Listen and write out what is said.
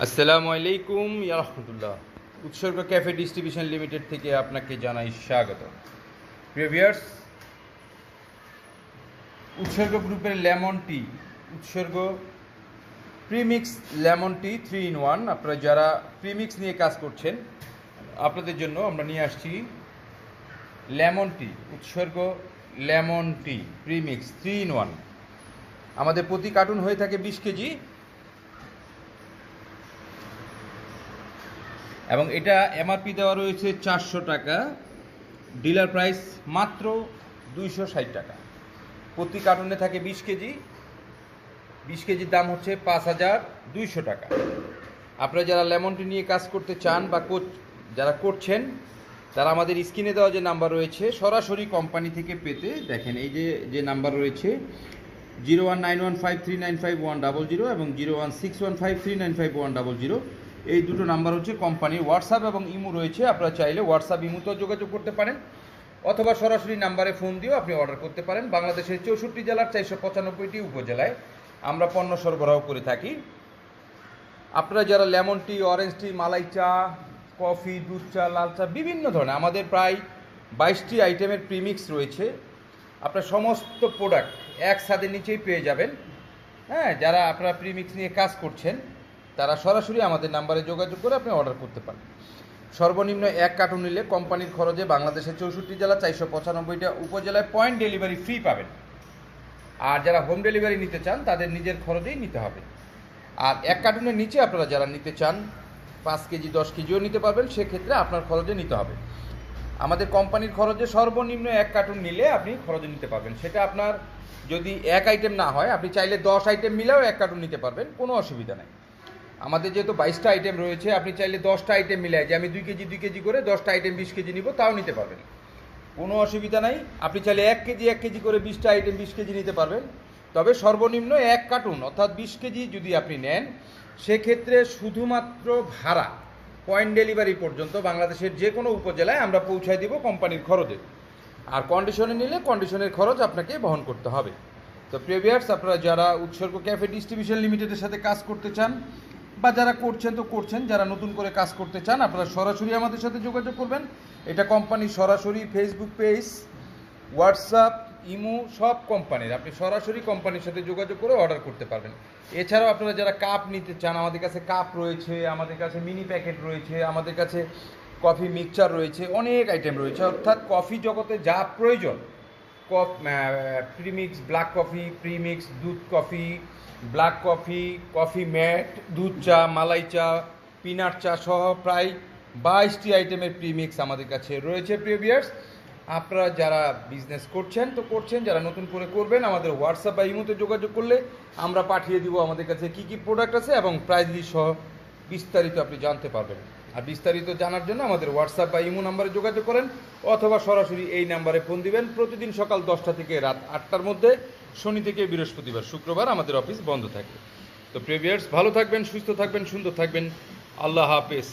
আসসালামু আলাইকুম ইয়া রাহমাতুল্লাহ। উৎসর্গ ক্যাফে ডিস্ট্রিবিউশন লিমিটেড থেকে আপনাকে জানাই স্বাগত। প্রিয় ভিউয়ার্স, উৎসর্গ গ্রুপের লেমন টি, উৎসর্গ প্রিমিক্স লেমন টি 3 in 1, আপনারা যারা প্রিমিক্স নিয়ে কাজ করছেন আপনাদের জন্য আমরা নিয়ে আসছি লেমন টি, উৎসর্গ লেমন টি প্রিমিক্স 3 in 1। আমাদের প্রতি কার্টুন হয়ে থাকে 20 কেজি এবং এটা এমআরপি দেওয়া রয়েছে 400 টাকা, ডিলার প্রাইস মাত্র 260 টাকা। প্রতি কার্টুনে থাকে 20 কেজি, 20 কেজির দাম হচ্ছে 5200 টাকা। আপনারা যারা লেমন টি নিয়ে কাজ করতে চান বা যারা করছেন তারা আমাদের স্ক্রিনে দেওয়া যে নাম্বার রয়েছে সরাসরি কোম্পানি থেকে পেতে দেখেন, এই যে নাম্বার রয়েছে 0191539510 এবং 0161539510, এই দুটো নাম্বার হচ্ছে কোম্পানির। হোয়াটসঅ্যাপ এবং ইমো রয়েছে, আপনারা চাইলে হোয়াটসঅ্যাপ ইমোতেও যোগাযোগ করতে পারেন অথবা সরাসরি নাম্বারে ফোন দিয়েও আপনি অর্ডার করতে পারেন। বাংলাদেশের 64 জেলার 495টি উপজেলায় আমরা পণ্য সরবরাহ করে থাকি। আপনারা যারা লেমন টি, অরেঞ্জ টি, মালাই চা, কফি, দুধ চা, লাল চা, বিভিন্ন ধরনের আমাদের প্রায় 22টি আইটেমের প্রিমিক্স রয়েছে। আপনার সমস্ত প্রোডাক্ট এক ছাদের নিচেই পেয়ে যাবেন। হ্যাঁ, যারা আপনারা প্রিমিক্স নিয়ে কাজ করছেন তারা সরাসরি আমাদের নাম্বারে যোগাযোগ করে আপনি অর্ডার করতে পারেন। সর্বনিম্ন 1 কার্টুন নিলে কোম্পানির খরচে বাংলাদেশের 64 জেলা 495টা উপজেলায় পয়েন্ট ডেলিভারি ফ্রি পাবেন। আর যারা হোম ডেলিভারি নিতে চান তাদের নিজের খরচেই নিতে হবে। আর 1 কার্টুনের নিচে আপনারা যারা নিতে চান 5 কেজি 10 কেজিও নিতে পারবেন, সেক্ষেত্রে আপনার খরচে নিতে হবে। আমাদের কোম্পানির খরচে সর্বনিম্ন 1 কার্টুন নিলে আপনি খরচে নিতে পারবেন। সেটা আপনার যদি 1 আইটেম না হয়, আপনি চাইলে 10 আইটেম মিলেও 1 কার্টুন নিতে পারবেন, কোনো অসুবিধা নেই। আমাদের যেহেতু 22টা আইটেম রয়েছে, আপনি চাইলে 10টা আইটেম মিলাই যে আমি 2 কেজি 2 কেজি করে 10টা আইটেম 20 কেজি নিব, তাও নিতে পারবেন, কোনো অসুবিধা নাই। আপনি চাইলে 1 কেজি 1 কেজি করে 20টা আইটেম 20 কেজি নিতে পারবেন। তবে সর্বনিম্ন 1 কার্টুন অর্থাৎ 20 কেজি যদি আপনি নেন, সেক্ষেত্রে শুধুমাত্র ভাড়া পয়েন্ট ডেলিভারি পর্যন্ত বাংলাদেশের যে কোনো উপজেলায় আমরা পৌঁছায় দিব কোম্পানির খরচে। আর কন্ডিশনে নিলে কন্ডিশনের খরচ আপনাকে বহন করতে হবে। তো প্রিয় ভিউয়ার্স, আপনারা যারা উৎসর্গ ক্যাফে ডিস্ট্রিবিউশন লিমিটেডের সাথে কাজ করতে চান বা যারা করছেন তো করছেন, যারা নতুন করে কাজ করতে চান আপনারা সরাসরি আমাদের সাথে যোগাযোগ করবেন। এটা কোম্পানির সরাসরি ফেসবুক পেজ, হোয়াটসঅ্যাপ, ইমো সব কোম্পানির, আপনি সরাসরি কোম্পানির সাথে যোগাযোগ করে অর্ডার করতে পারবেন। এছাড়াও আপনারা যারা কাপ নিতে চান, আমাদের কাছে কাপ রয়েছে, আমাদের কাছে মিনি প্যাকেট রয়েছে, আমাদের কাছে কফি মিক্সচার রয়েছে, অনেক আইটেম রয়েছে। অর্থাৎ কফি জগতে যা প্রয়োজন, প্রিমিক্স, ব্ল্যাক কফি, প্রিমিক্স, দুধ coffee, black coffee, coffee mate, দুধ চা, মালাই চা, পিনাট চা সহ প্রায় 22টি আইটেমের প্রিমিক্স আমাদের কাছে রয়েছে। প্রিয় ভিউয়ার্স, আপনারা যারা বিজনেস করছেন তো করছেন, যারা নতুন করে করবেন আমাদের হোয়াটসঅ্যাপ বা ইমোতে যোগাযোগ করলে আমরা পাঠিয়ে দিব আমাদের কাছে কী কী প্রোডাক্ট আছে এবং প্রাইস লিস্ট সহ বিস্তারিত আপনি জানতে পারবেন। আর বিস্তারিত জানার জন্য আমাদের হোয়াটসঅ্যাপ বা ইমো নাম্বারে যোগাযোগ করেন অথবা সরাসরি এই নাম্বারে ফোন দিবেন। প্রতিদিন সকাল 10টা থেকে রাত 8টার মধ্যে, শনি থেকে বৃহস্পতিবার, শুক্রবার আমাদের অফিস বন্ধ থাকে। তো প্রিয় ভিউয়ার্স, ভালো থাকবেন, সুস্থ থাকবেন, সুন্দর থাকবেন। আল্লাহ হাফেজ।